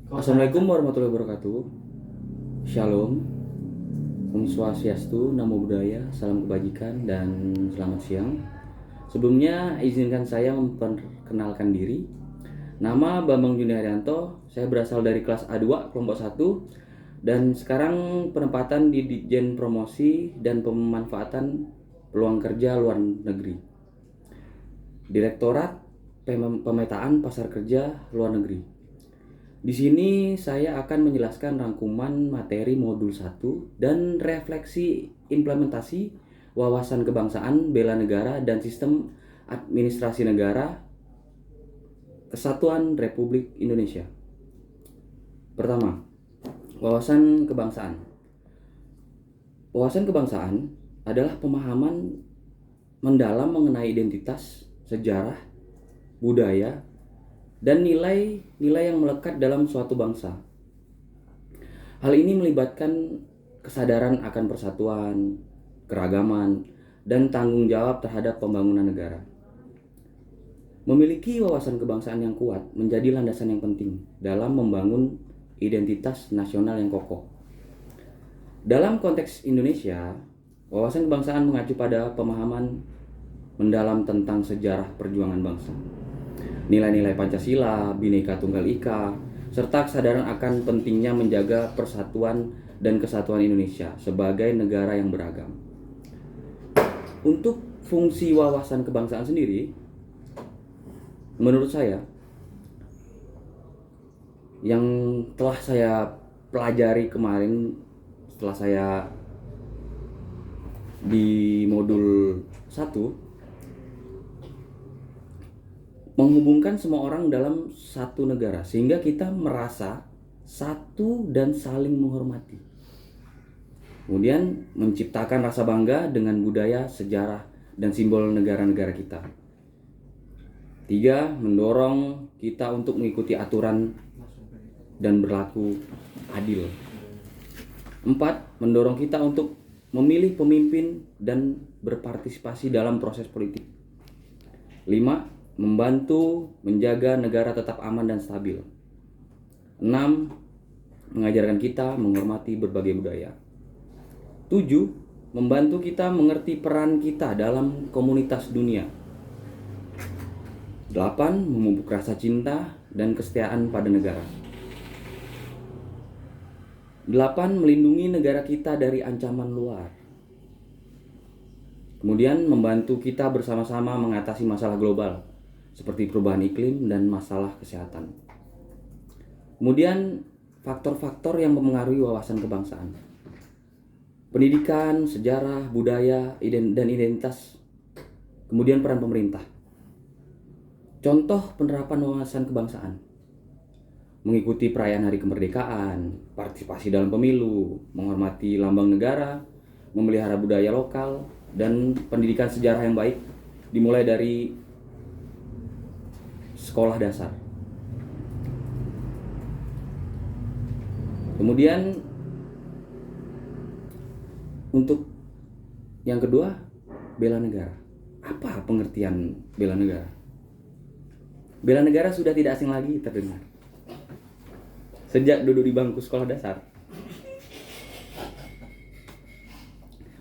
Assalamualaikum warahmatullahi wabarakatuh. Shalom, Om Swastiastu, Namo Buddhaya, salam kebajikan dan selamat siang. Sebelumnya izinkan saya memperkenalkan diri. Nama Bambang Juniaryanto, saya berasal dari kelas A2 kelompok 1 dan sekarang penempatan di Ditjen Promosi dan Pemanfaatan Peluang Kerja Luar Negeri. Direktorat Pemetaan Pasar Kerja Luar Negeri. Di sini saya akan menjelaskan rangkuman materi modul 1 dan refleksi implementasi wawasan kebangsaan, bela negara, dan sistem administrasi negara Kesatuan Republik Indonesia. Pertama, wawasan kebangsaan. Wawasan kebangsaan adalah pemahaman mendalam mengenai identitas, sejarah, budaya, dan nilai-nilai yang melekat dalam suatu bangsa. Hal ini melibatkan kesadaran akan persatuan, keragaman, dan tanggung jawab terhadap pembangunan negara. Memiliki wawasan kebangsaan yang kuat menjadi landasan yang penting dalam membangun identitas nasional yang kokoh. Dalam konteks Indonesia, wawasan kebangsaan mengacu pada pemahaman mendalam tentang sejarah perjuangan bangsa, nilai-nilai Pancasila, Bhinneka Tunggal Ika, serta kesadaran akan pentingnya menjaga persatuan dan kesatuan Indonesia sebagai negara yang beragam. Untuk fungsi wawasan kebangsaan sendiri, menurut saya, yang telah saya pelajari kemarin setelah saya di modul 1, menghubungkan semua orang dalam satu negara sehingga kita merasa satu dan saling menghormati. Kemudian menciptakan rasa bangga dengan budaya, sejarah, dan simbol negara-negara kita. 3. Mendorong kita untuk mengikuti aturan dan berlaku adil. 4. Mendorong kita untuk memilih pemimpin dan berpartisipasi dalam proses politik. 5. Membantu menjaga negara tetap aman dan stabil. 6. Mengajarkan kita menghormati berbagai budaya. 7. Membantu kita mengerti peran kita dalam komunitas dunia. 8. Memupuk rasa cinta dan kesetiaan pada negara. 8. Melindungi negara kita dari ancaman luar. Kemudian membantu kita bersama-sama mengatasi masalah global seperti perubahan iklim dan masalah kesehatan. Kemudian faktor-faktor yang mempengaruhi wawasan kebangsaan. Pendidikan, sejarah, budaya, dan identitas. Kemudian peran pemerintah. Contoh penerapan wawasan kebangsaan: mengikuti perayaan hari kemerdekaan, partisipasi dalam pemilu, menghormati lambang negara, memelihara budaya lokal, dan pendidikan sejarah yang baik dimulai dari sekolah dasar. Kemudian untuk yang kedua, bela negara. Apa pengertian bela negara? Bela negara sudah tidak asing lagi terdengar sejak duduk di bangku sekolah dasar.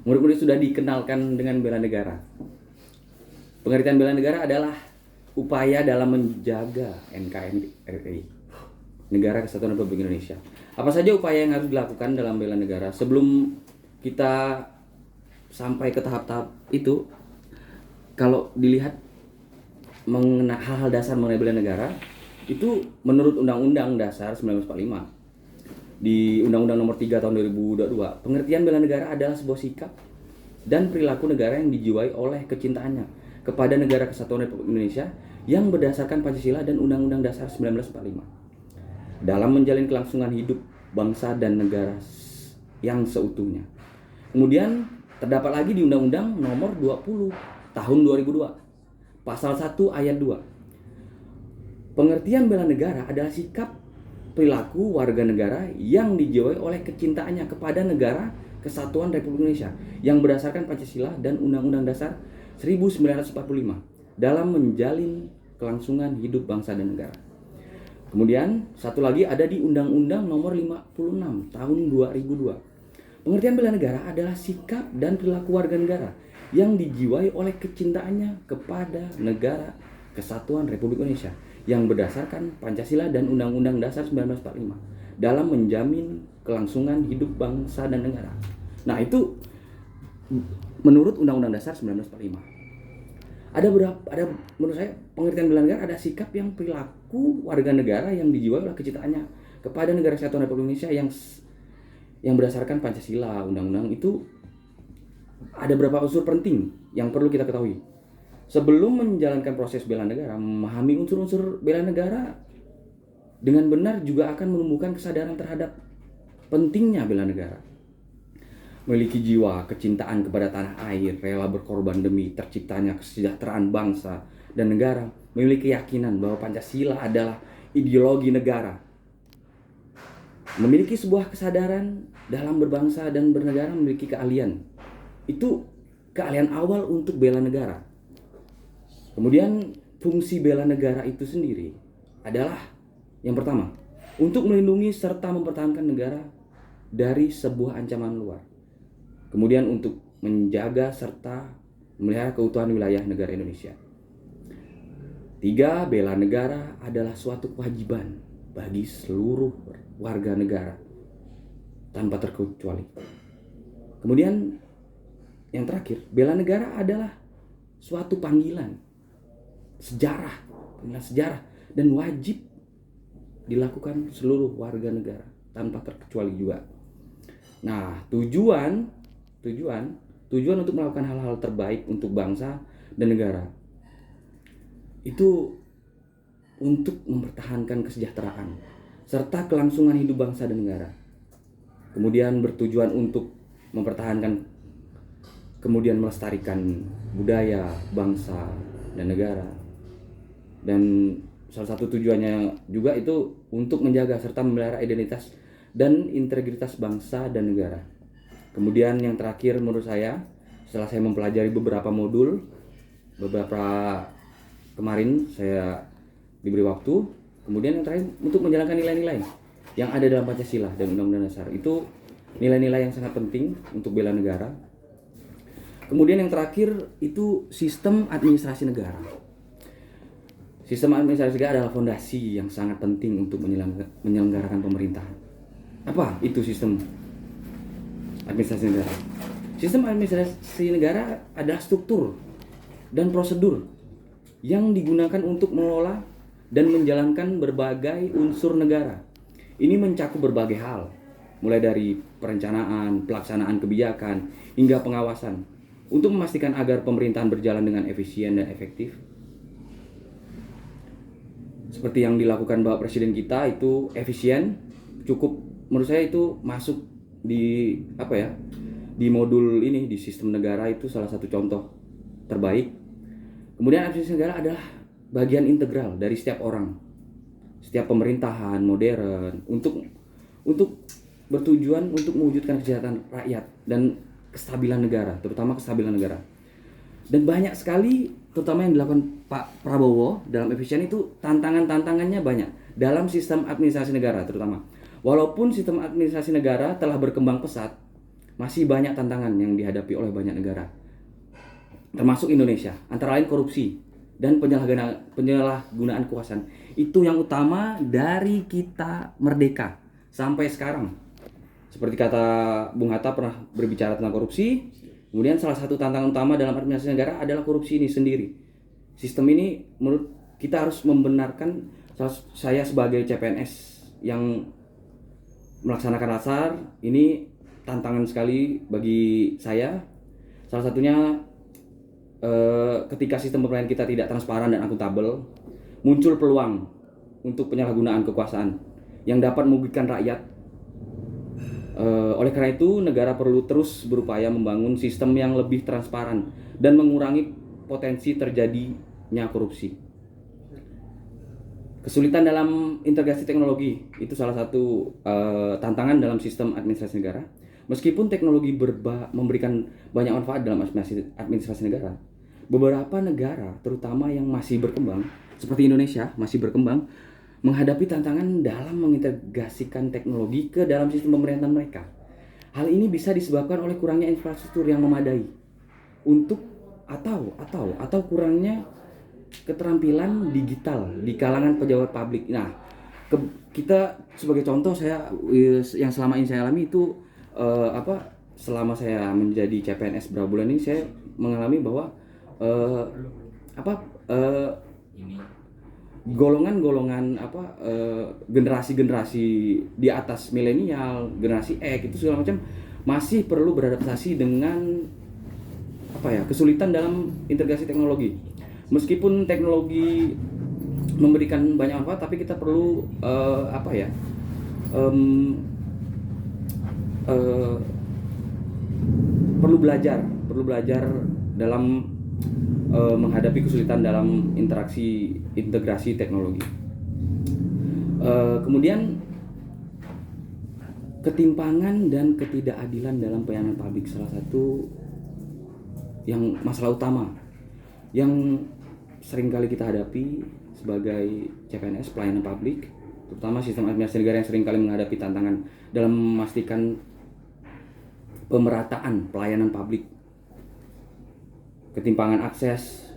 Murid-murid sudah dikenalkan dengan bela negara. Pengertian bela negara adalah upaya dalam menjaga NKRI, Negara Kesatuan Republik Indonesia. Apa saja upaya yang harus dilakukan dalam bela negara? Sebelum kita sampai ke tahap-tahap itu, kalau dilihat mengenai hal-hal dasar mengenai bela negara, itu menurut Undang-Undang Dasar 1945, di Undang-Undang Nomor 3 Tahun 2022, pengertian bela negara adalah sebuah sikap dan perilaku negara yang dijiwai oleh kecintaannya kepada Negara Kesatuan Republik Indonesia yang berdasarkan Pancasila dan Undang-Undang Dasar 1945 dalam menjalin kelangsungan hidup bangsa dan negara yang seutuhnya. Kemudian terdapat lagi di Undang-Undang Nomor 20 Tahun 2002, Pasal 1 Ayat 2. Pengertian bela negara adalah sikap perilaku warga negara yang dijiwai oleh kecintaannya kepada Negara Kesatuan Republik Indonesia yang berdasarkan Pancasila dan Undang-Undang Dasar 1945 dalam menjalin kelangsungan hidup bangsa dan negara. Kemudian satu lagi ada di Undang-Undang Nomor 56 Tahun 2002. Pengertian bela negara adalah sikap dan perilaku warga negara yang dijiwai oleh kecintaannya kepada negara Kesatuan Republik Indonesia yang berdasarkan Pancasila dan Undang-Undang Dasar 1945 dalam menjamin kelangsungan hidup bangsa dan negara. Nah, itu menurut Undang-Undang Dasar 1945. Ada menurut saya pengertian bela negara ada sikap yang perilaku warga negara yang dijiwai oleh kecintaannya kepada negara Kesatuan Republik Indonesia yang berdasarkan Pancasila, undang-undang itu. Ada beberapa unsur penting yang perlu kita ketahui. Sebelum menjalankan proses bela negara, memahami unsur-unsur bela negara dengan benar juga akan menumbuhkan kesadaran terhadap pentingnya bela negara. Memiliki jiwa kecintaan kepada tanah air, rela berkorban demi terciptanya kesejahteraan bangsa dan negara, memiliki keyakinan bahwa Pancasila adalah ideologi negara. Memiliki sebuah kesadaran dalam berbangsa dan bernegara, memiliki keahlian. Itu keahlian awal untuk bela negara. Kemudian fungsi bela negara itu sendiri adalah yang pertama, untuk melindungi serta mempertahankan negara dari sebuah ancaman luar. Kemudian untuk menjaga serta memelihara keutuhan wilayah negara Indonesia. 3, bela negara adalah suatu kewajiban bagi seluruh warga negara tanpa terkecuali. Kemudian yang terakhir, bela negara adalah suatu panggilan sejarah dan wajib dilakukan seluruh warga negara tanpa terkecuali juga. Nah, tujuan untuk melakukan hal-hal terbaik untuk bangsa dan negara itu untuk mempertahankan kesejahteraan serta kelangsungan hidup bangsa dan negara. Kemudian bertujuan untuk mempertahankan, kemudian melestarikan budaya, bangsa, dan negara. Dan salah satu tujuannya juga itu untuk menjaga serta memelihara identitas dan integritas bangsa dan negara. Kemudian yang terakhir menurut saya, setelah saya mempelajari beberapa modul, kemarin saya diberi waktu, kemudian yang terakhir untuk menjalankan nilai-nilai yang ada dalam Pancasila dan Undang-Undang Dasar. Itu nilai-nilai yang sangat penting untuk bela negara. Kemudian yang terakhir itu sistem administrasi negara. Sistem administrasi negara adalah fondasi yang sangat penting untuk menyelenggarakan pemerintahan. Apa itu sistem administrasi negara? Sistem administrasi negara adalah struktur dan prosedur yang digunakan untuk mengelola dan menjalankan berbagai unsur negara. Ini mencakup berbagai hal, mulai dari perencanaan, pelaksanaan kebijakan, hingga pengawasan, untuk memastikan agar pemerintahan berjalan dengan efisien dan efektif. Seperti yang dilakukan Bapak Presiden kita itu efisien, cukup menurut saya itu masuk di di modul ini, di sistem negara itu salah satu contoh terbaik. Kemudian administrasi negara adalah bagian integral dari setiap orang, setiap pemerintahan modern untuk bertujuan untuk mewujudkan kesejahteraan rakyat dan kestabilan negara, terutama kestabilan negara. Dan banyak sekali, terutama yang dilakukan Pak Prabowo dalam efisien itu, tantangannya banyak dalam sistem administrasi negara terutama. Walaupun sistem administrasi negara telah berkembang pesat, masih banyak tantangan yang dihadapi oleh banyak negara, termasuk Indonesia, antara lain korupsi dan penyalahgunaan kekuasaan. Itu yang utama dari kita merdeka sampai sekarang. Seperti kata Bung Hatta pernah berbicara tentang korupsi. Kemudian salah satu tantangan utama dalam administrasi negara adalah korupsi ini sendiri. Sistem ini menurut kita harus membenarkan. Saya sebagai CPNS yang melaksanakan lasar, ini tantangan sekali bagi saya. Salah satunya ketika sistem pemerintahan kita tidak transparan dan akuntabel, muncul peluang untuk penyalahgunaan kekuasaan yang dapat merugikan rakyat. Oleh karena itu, negara perlu terus berupaya membangun sistem yang lebih transparan dan mengurangi potensi terjadinya korupsi. Kesulitan dalam integrasi teknologi itu salah satu tantangan dalam sistem administrasi negara. Meskipun teknologi memberikan banyak manfaat dalam administrasi negara, beberapa negara, terutama yang masih berkembang, seperti Indonesia masih berkembang, menghadapi tantangan dalam mengintegrasikan teknologi ke dalam sistem pemerintahan mereka. Hal ini bisa disebabkan oleh kurangnya infrastruktur yang memadai untuk atau kurangnya keterampilan digital di kalangan pejabat publik. Nah, kita sebagai contoh, saya yang selama ini saya alami itu selama saya menjadi CPNS berapa bulan ini, saya mengalami bahwa golongan-golongan generasi-generasi di atas milenial, generasi X itu segala macam masih perlu beradaptasi dengan kesulitan dalam integrasi teknologi. Meskipun teknologi memberikan banyak manfaat, tapi kita perlu perlu belajar dalam menghadapi kesulitan dalam integrasi teknologi. Kemudian ketimpangan dan ketidakadilan dalam pelayanan publik, salah satu yang masalah utama yang sering kali kita hadapi sebagai CPNS pelayanan publik, terutama sistem administrasi negara yang sering kali menghadapi tantangan dalam memastikan pemerataan pelayanan publik. Ketimpangan akses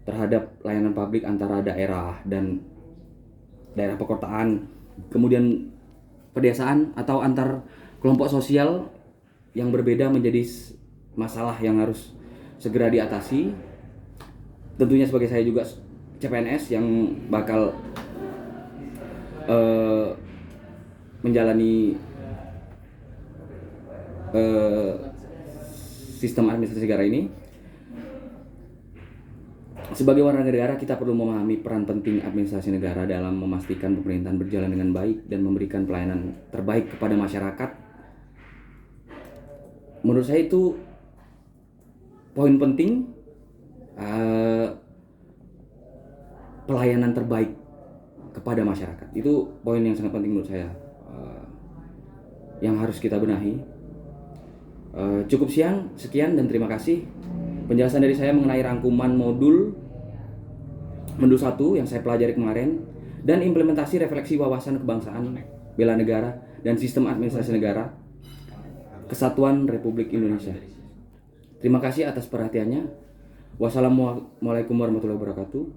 terhadap layanan publik antara daerah dan daerah perkotaan, kemudian pedesaan atau antar kelompok sosial yang berbeda menjadi masalah yang harus segera diatasi. Tentunya sebagai saya juga CPNS yang bakal menjalani sistem administrasi negara ini. Sebagai warga negara, kita perlu memahami peran penting administrasi negara dalam memastikan pemerintahan berjalan dengan baik dan memberikan pelayanan terbaik kepada masyarakat. Menurut saya itu poin penting, pelayanan terbaik kepada masyarakat. Itu poin yang sangat penting menurut saya, yang harus kita benahi. Cukup sekian dan terima kasih. Penjelasan dari saya mengenai rangkuman modul 1 yang saya pelajari kemarin dan implementasi refleksi wawasan kebangsaan, bela negara, dan sistem administrasi negara Kesatuan Republik Indonesia. Terima kasih atas perhatiannya. Wassalamualaikum warahmatullahi wabarakatuh.